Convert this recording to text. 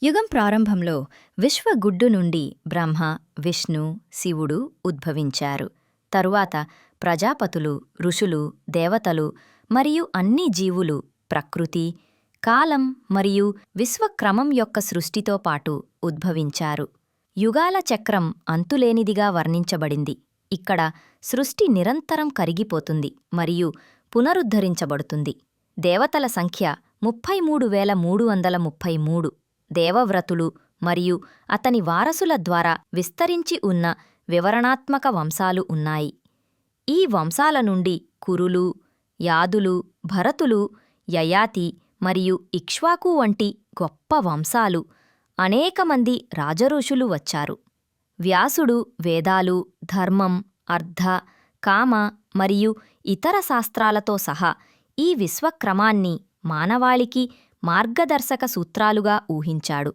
యుగం ప్రారంభంలో విశ్వగుడ్డు నుండి బ్రహ్మ, విష్ణు, శివుడు ఉద్భవించారు. తరువాత ప్రజాపతులు, ఋషులు, దేవతలు మరియు అన్ని జీవులు ప్రకృతి, కాలం మరియు విశ్వక్రమం యొక్క సృష్టితో పాటు ఉద్భవించారు. యుగాల చక్రం అంతులేనిదిగా వర్ణించబడింది. ఇక్కడ సృష్టి నిరంతరం కరిగిపోతుంది మరియు పునరుద్ధరించబడుతుంది. దేవతల సంఖ్య 33,333. దేవవ్రతులు మరియు అతని వారసుల ద్వారా విస్తరించి ఉన్న వివరణాత్మక వంశాలు ఉన్నాయి. ఈ వంశాల నుండి కురులు, యాదులు, భరతులు, యయాతి మరియు ఇక్ష్వాకు వంటి గొప్ప వంశాలు, అనేకమంది రాజఋషులు వచ్చారు. వ్యాసుడు వేదాలు, ధర్మం, అర్థ, కామ మరియు ఇతర శాస్త్రాలతో సహా ఈ విశ్వక్రమాన్ని మానవాళికి మార్గదర్శక సూత్రాలుగా ఊహించాడు.